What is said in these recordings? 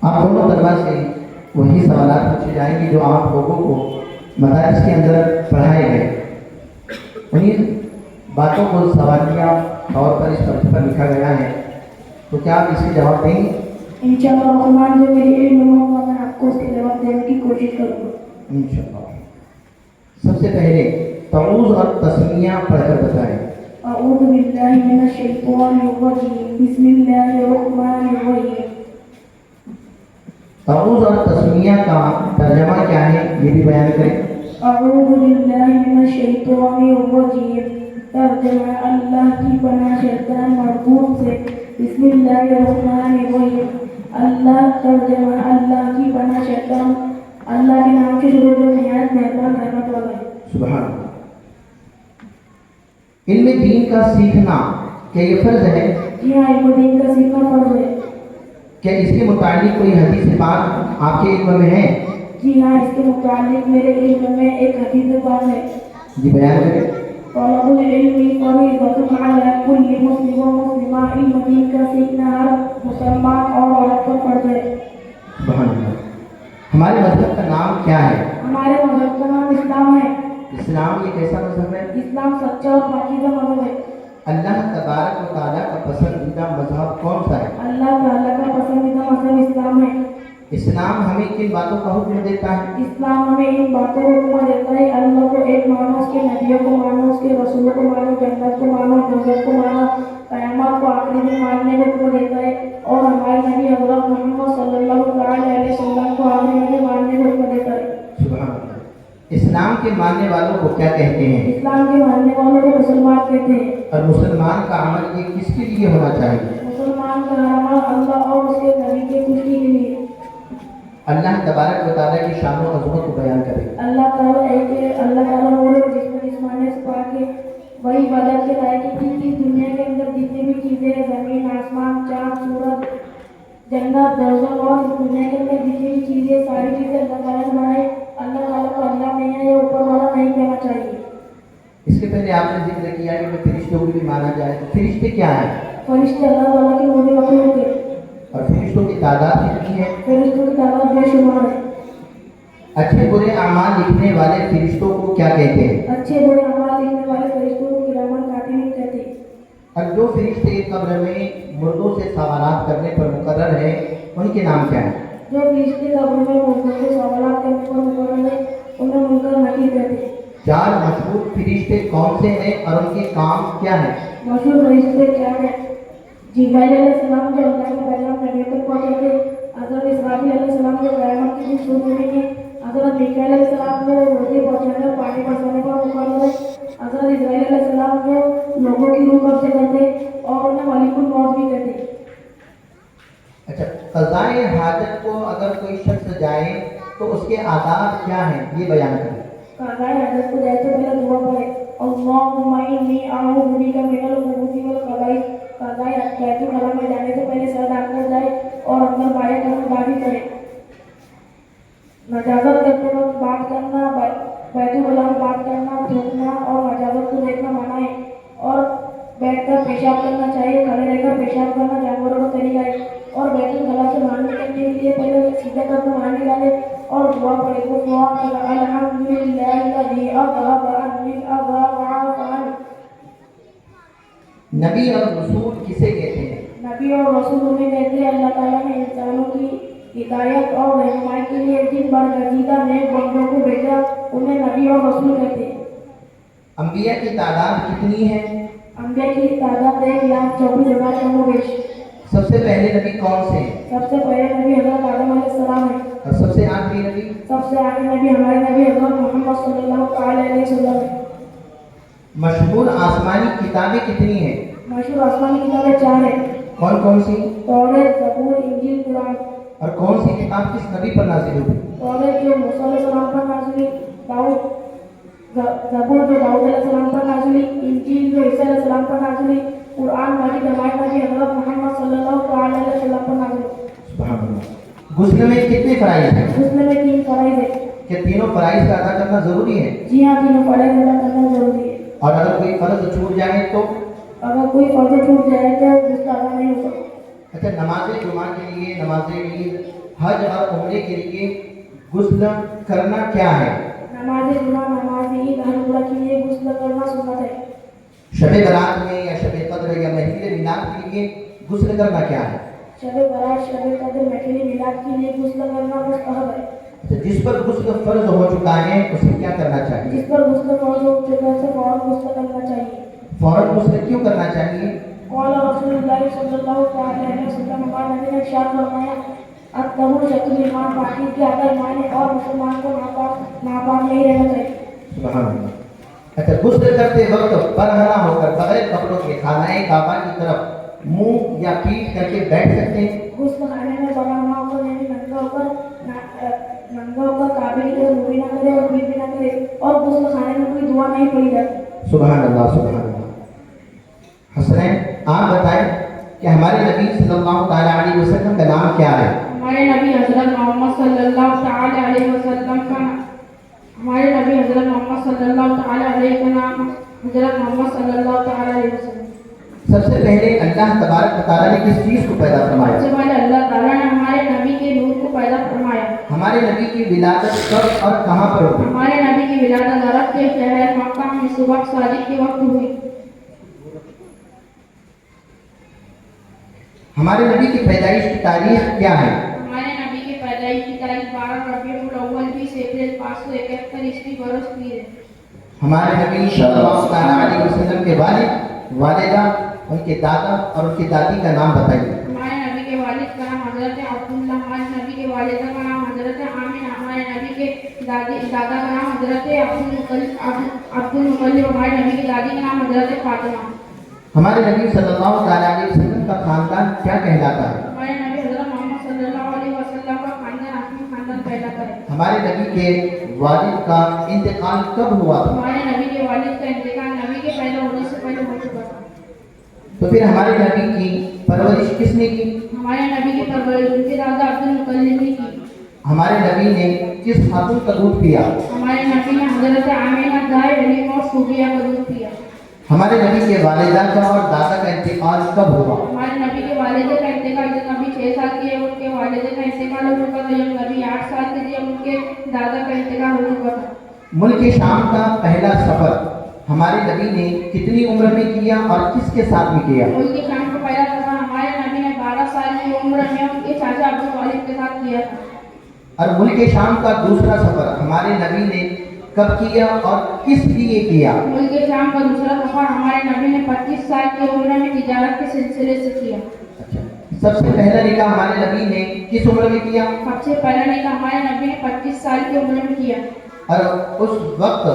آپ دونوں طلبا سے وہی سوالات پوچھے جائیں گے جو آپ لوگوں کو مدارس کے اندر پڑھائے گئے، انہیں باتوں کو سوالیہ طور پر اس پرچے پر لکھا گیا ہے، تو کیا آپ اس کے جواب دیں گے؟ انشاءاللہ الرحمن جو میری علم ہوگا میں آپ کو اس کے جواب دینے کی کوشش کروں گا۔ انشاءاللہ۔ سب سے پہلے تعوذ اور تسمیہ پڑھ کر بتائیں۔ اعوذ باللہ من الشیطان الرجیم بسم اللہ الرحمن الرحیم۔ تعوذ اور تسمیہ کا ترجمہ کیا ہے یہ بھی بیان کریں۔ اعوذ باللہ من الشیطان الرجیم، ترجمہ اللہ کی پناہ شیطان مربوط سے، بسم اللہ الرحمن الرحیم۔ ترجمہ اللہ کی پناہ شیطان، اللہ کے نام سے شروع جو نہایت مہربان رحمت والا ہے۔ سبحان اللہ۔ علم دین کا سیکھنا کیا یہ فرض ہے؟ جی ہاں، علم دین کا سیکھنا فرض ہے۔ کیا اس کے متعلق کوئی حدیث پاک آپ کے علم میں ہے؟ جی ہاں، اس کے متعلق میرے علم میں ایک حدیث پاک ہے۔ جی بیان کریں۔ طلب العلم فریضۃ علی کل مسلم و مسلمہ، علم دین کا سیکھنا ہر مسلمان اور عورت پر فرض ہے۔ سبحان اللہ۔ ہمارے مذہب کا نام کیا ہے؟ ہمارے مذہب کا نام اسلام ہے۔ اسلام یہ کیسا مذہب ہے؟ اسلام سچا اور پاکیزہ مذہب ہے۔ اللہ تبارک و تعالیٰ کا پسندیدہ مذہب کون سا ہے؟ اللہ تعالیٰ کا پسندیدہ مذہب اسلام ہے۔ اسلام ہمیں کن باتوں کا حکم دیتا ہے؟ اسلام ہمیں ان باتوں کو حکم دیتا ہے: اللہ کو ایک مانو، اس کے نبیوں کو مانو، اس کے رسولوں کو مانو، جنت کو مانو، دوزخ کو مانو، قیامت کو آخری دن ماننے کو حکم دیتا ہے، اور ہمارے نبی حضرت محمد صلی اللہ علیہ وسلم کو آخری دن ماننے کو حکم دیتا ہے۔ سبحان اللہ۔ اسلام کے ماننے والوں کو کیا کہتے ہیں؟ اسلام کے ماننے والوں کو مسلمان کہتے ہیں۔ اور مسلمان کا عمل یہ کس کے لیے ہونا چاہیے؟ مسلمان کا عمل اللہ اور اس کے نبی کے خوشی کے لیے۔ اللہ تبارک و تعالیٰ کی شان و عظمت کو بیان کرے۔ اللہ تعالیٰ وہ ہے جس پر جسمانی سے پاک ہے، وہی عبادت کے لائق ہے کہ اس دنیا کے اندر جتنی بھی چیزیں ہیں، زمین، آسمان، چاند، سورج، جنت، دوزخ، اور اس دنیا کے اندر جتنی بھی چیزیں، ساری چیزیں اللہ تعالیٰ نے بنائی۔ اللہ تعالیٰ کو اللہ نہیں ہے یا اوپر والا نہیں کہنا چاہیے۔ اس کے پہلے آپ نے ذکر کیا کہ فرشتوں کو بھی مانا جائے، تو فرشتے کیا ہیں؟ فرشتے اللہ تعالیٰ کے ہونے مخلوق ہے۔ اور فرشتوں کی تعداد کتنی ہے؟ فرشتوں کی تعداد بے شمار ہے۔ اچھے برے اعمال لکھنے والے فرشتوں کو کیا کہتے ہیں؟ اچھے برے اعمال لکھنے والے فرشتوں کو کراماً کاتبین کہتے ہیں۔ اور جو فرشتے قبر میں مردوں سے سوالات کرنے پر مقرر ہیں ان کے نام کیا ہیں؟ جو فرشتے قبر میں مردوں سے سوالات کرنے پر مقرر ہیں انہیں منکر نکیر کہتے ہیں۔ 4 مشہور فرشتے کون سے ہیں اور ان کے کام کیا ہیں؟ مشہور فرشتے کیا ہیں؟ جبرائیل علیہ السلام جو اللہ کے پیغام نبی تک پہنچاتے ہیں، حضرت اسرافیل علیہ السلام جو قیامت کی دن سور ہونے کے، حضرت میکائیل علیہ السلام جو روزی پہنچانے اور پانی برسانے پر مقرر ہے، حضرت اسرائیل علیہ السلام جو لوگوں کی روح قبضے کرتے اور انہیں ملک الموت بھی کہتے ہیں۔ اچھا، قضائے حاجت کو اگر کوئی شخص جائے تو اس کے آداب کیا ہیں یہ بیان کریں۔ قضائے حاجت کو جائے تو پہلے دعا پڑھے: اللہم انی اعوذ بک من الخبث والخبائث۔ قضائے بیت الخلا میں جانے سے پہلے سر ڈھانپ کر جائے اور اندر بایاں کرنا داخل کرے۔ نجازت کرتے وقت بات کرنا، بیت الخلا میں بات کرنا، تھوکنا اور نجازت کو دیکھنا منع ہے، اور بیٹھ کر پیشاب کرنا چاہیے، کھڑے رہ کر پیشاب کرنا جانوروں کا طریقہ ہے، اور بیت الخلا سے باہر نکلنے کے لیے پہلے سیدھا کر کے باہر نکالے اور دعا پڑھے: الحمدللہ الذی اذھب عنی الاذی وعافانی۔ نبی اور رسول کسے کہتے ہیں؟ نبی اور رسول انہیں کہتے ہیں اللہ تعالیٰ نے انسانوں کی ہدایت اور رہنمائی کے لیے جن برگزیدہ نیک بندوں کو بھیجا انہیں نبی اور رسول کہتے ہیں۔ انبیاء کی تعداد کتنی ہے؟ انبیاء کی تعداد 1,24,000 کم و بیش۔ سب سے پہلے نبی کون سے ہیں؟ سب سے پہلے نبی حضرت آدم علیہ السلام ہے۔ اور سب سے آخری نبی؟ سب سے آخری نبی ہمارے نبی حضرت محمد صلی اللہ علیہ وسلم ہے۔ مشہور آسمانی کتابیں کتنی ہیں؟ مشہور آسمانی کتابیں 4 ہیں: کون کون سی؟ توریت، زبور، انجیل، قرآن۔ اور کون سی کتاب کس نبی پر نازل ہوئی؟ توریت جو موسیٰ علیہ السلام پر نازل ہوئی، زبور جو داؤد علیہ السلام پر نازل ہوئی، انجیل جو عیسیٰ علیہ السلام پر نازل ہوئی، قرآن مجید ہمارے نبی حضرت محمد صلی اللہ علیہ وسلم پر نازل ہوئی۔ سبحان اللہ۔ غسل میں کتنے فرائض ہیں؟ غسل میں 3 فرائض ہیں۔ کیا تینوں فرائض کا ادا کرنا ضروری ہے؟ جی ہاں، 3 فرائض ادا کرنا ضروری ہے۔ اور اگر کوئی فرض چھوٹ جائے تو؟ اگر کوئی فرض چھوٹ جائے تو غسل ادا نہیں ہوگا۔ اچھا، نماز جمعہ کے لیے، نماز عید، حج اور عمرے کے لیے غسل کرنا کیا ہے؟ نماز جمعہ نماز عید ہر عمرہ کے لیے غسل کرنا سنت ہے شب برات میں یا شب قدر یا محفل میلاد کے لیے غسل کرنا کیا ہے؟ شب برات شب قدر محفل میلاد کے لیے غسل کرنا مستحب ہے جس پر غسل فرض ہو چکا ہے اسے کیا کرنا چاہیے؟ جس پر غسل فرض ہو چکا ہے اسے فوراً غسل کرنا چاہیے فوراً غسل کیوں کرنا چاہیے؟ قال رسول اللہ صلی اللہ علیہ وسلم ہمارے نبی نے ارشاد فرمایا الطہور شطر ایمان باقی کے آدھا ایمان ہے اور مسلمان کو ناپاک نہیں رہنا چاہیے سبحان اللہ۔ اچھا، غسل کرتے وقت برہنہ ہو کر بغیر کپڑوں کے خانہ کعبہ کی طرف منہ یا پیٹھ کر کے بیٹھ سکتے ہیں؟ غسل خانے میں برہنہ ہو کر یعنی ننگا ہو کر کعبے کی طرف منہ بھی نہ کرے اور پیٹھ بھی نہ کرے اور غسل خانے میں کوئی دعا نہیں پڑھی جاتی۔ سبحان اللہ سبحان اللہ۔ حسنین، آپ بتائیں کہ ہمارے نبی صلی اللہ تعالیٰ علیہ وسلم کا نام کیا ہے؟ ہمارے نبی حضرت محمد صلی اللہ تعالیٰ علیہ وسلم کا ہمارے نبی حضرت محمد صلی اللہ تعالیٰ علیہ کا نام حضرت محمد صلی اللہ تعالیٰ علیہ وسلم۔ سب سے پہلے اللہ تبارک و تعالیٰ نے کس چیز کو پیدا فرمایا؟ سب سے پہلے اللہ تعالیٰ نے ہمارے نبی کے نور کو پیدا فرمایا۔ ہمارے نبی کی ولادت کب اور کہاں پر ہوئی؟ ہمارے نبی کی ولادت عرب کے شہر مکہ میں صبح صادق کے وقت ہوئی۔ ہمارے نبی کی پیدائش کی تاریخ کیا ہے؟ ہمارے نبی کی پیدائش کی تاریخ 12 ربیع الاول 20 اپریل 571 عیسوی برس پیر ہے۔ ہمارے نبی صلی اللہ تعالیٰ علیہ وسلم کے والد، والدہ، ان کے دادا اور ان کی دادی کا نام بتائیے۔ ہمارے نبی کے والد کا نام حضرت عبداللہ، ہمارے نبی کے والدہ کا نام حضرت آمنہ، ہمارے نبی کے دادا کا نام حضرت عبدالمطلب، ہمارے نبی کی دادی کا نام حضرت فاطمہ۔ ہمارے نبی صلی اللہ تعالیٰ علیہ وسلم کا خاندان کیا کہلاتا ہے؟ ہمارے نبی حضرت محمد صلی اللہ علیہ وسلم کا خاندان ہاشمی خاندان کہلاتا ہے۔ ہمارے نبی کے والد کا انتقال کب ہوا تھا؟ ہمارے نبی کے والد کا انتقال نبی کے پیدا ہونے سے پہلے ہو چکا تھا۔ تو پھر ہمارے نبی کی پرورش کس نے کی؟ ہمارے نبی کی پرورش ان کے دادا عبدالمطلب نے کی۔ ہمارے نبی نے کس خاتون کا دودھ پیا؟ ہمارے نبی نے حضرت آمینہ، زاہد، حلیمہ اور صوفیہ کا دودھ پیا۔ ہمارے نبی کے والدہ کا اور دادا کا انتقال کب ہوا؟ ہمارے نبی کے والدہ کا انتقال جب نبی 6 سال کے ان کے والدہ کا انتقال ہو چکا تھا، جب نبی 8 سال کے جب ان کے دادا کا انتقال ہو چکا تھا۔ ملک شام کا پہلا سفر ہمارے نبی نے کتنی عمر میں کیا اور کس کے ساتھ میں کیا؟ ملک شام کا پہلا سفر ہمارے نبی نے 12 سال کی عمر میں ان کے چاچا ابوطالب کے ساتھ کیا تھا۔ اور ملک شام کا دوسرا سفر ہمارے نبی نے کب کیا اور کس لیے کیا؟ ملک شام کا دوسرا سفر ہمارے نبی نے 25 سال کی عمر میں تجارت کے سلسلے سے کیا۔ سب سے پہلا نکاح ہمارے نبی نے کس عمر میں کیا؟ سب سے پہلا نکاح ہمارے نبی نے 25 سال کی عمر میں کیا۔ اور اس وقت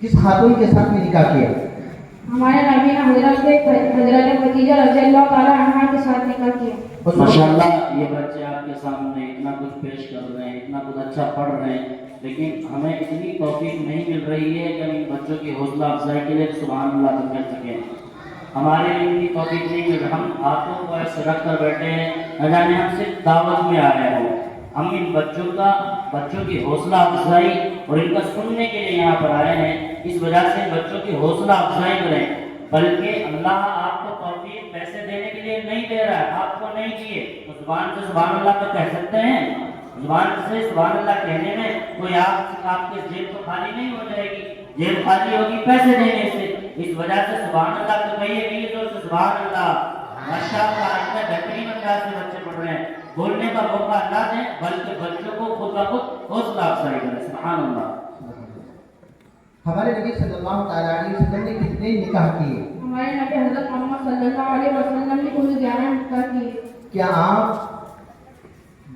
کس خاتون کے ساتھ میں نکاح کیا؟ ہمارے نبی نے حضرت خدیجہ رضی اللہ تعالیٰ عنہا کے ساتھ نکاح کیا۔ ماشاءاللہ، یہ بچے آپ کے سامنے اتنا کچھ پیش کر رہے ہیں، اتنا کچھ اچھا پڑھ رہے ہیں، لیکن ہمیں اتنی توفیق نہیں مل رہی ہے کہ ہم ان بچوں کی حوصلہ افزائی کے لیے سبحان اللہ کر سکیں۔ ہمارے لیے اتنی توفیق نہیں مل رہی، ہم ہاتھوں کو ایسے رکھ کر بیٹھے ہیں نہ جانے ہم صرف دعوت میں آ رہے ہوں۔ ہم ان بچوں کی حوصلہ افزائی اور ان کا سننے کے لیے یہاں پر آئے ہیں، اس وجہ سے ان بچوں کی حوصلہ افزائی کریں، بلکہ اللہ آپ کو توفیق پیسے دینے کے لیے نہیں دے رہا ہے، آپ کو نہیں دیے تو زبان سے سبحان اللہ تو کہہ سکتے ہیں۔ زبان سے سبحان اللہ کہنے میں کوئی آپ کے جیب تو خالی نہیں ہو جائے گی، جیب خالی ہوگی پیسے دینے سے، اس وجہ سے سبحان اللہ تو کہیے گی تو سبحان اللہ۔ ماشاءاللہ، اتنے بہترین انداز سے بچے پڑھ رہے ہیں، بولنے کا موقع نہ دیں بلکہ بچوں کو خود بخود حوصلہ افزائی کریں، سبحان اللہ۔ ہمارے نبی صلی اللہ تعالیٰ علیہ وسلم نے کتنے نکاح کیے؟ ہمارے نبی حضرت محمد صلی اللہ علیہ وسلم نے کل 11 نکاح کیے۔ کیا آپ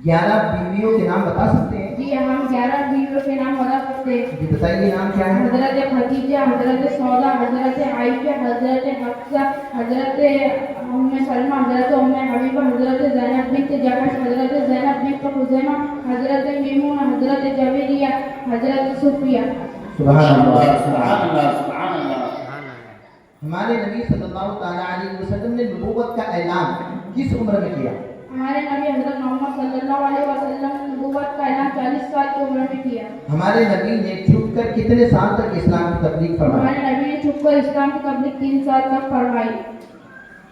11 بیویوں کے نام بتا سکتے ہیں؟ جی، ہم 11 بیویوں کے نام بتا سکتے ہیں۔ جی بتائیے، نام کیا ہے؟ حضرت خدیجہ، حضرت سودا، حضرت عائشہ، حضرت حفصہ، حضرت ام سلمہ، حضرت ام حبیبہ، حضرت زینب بنت جحش، حضرت زینب بنت خزیمہ، حضرت میمونہ، حضرت جویریہ، حضرت صفیہ۔ سبحان اللہ سبحان اللہ، سبحان اللہ۔ ہمارے نبی صلی اللہ تعالیٰ علیہ وسلم نے نبوت کا اعلان کس عمر میں کیا؟ ہمارے نبی حضرت محمد صلی اللہ علیہ وسلم نے نبوت کا اعلان 40 سال کی عمر میں کیا۔ ہمارے نبی نے چھپ کر کتنے سال تک اسلام کی تبلیغ فرمائی؟ ہمارے نبی نے چھپ کر اسلام کی تبلیغ 3 سال تک فرمائی۔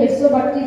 632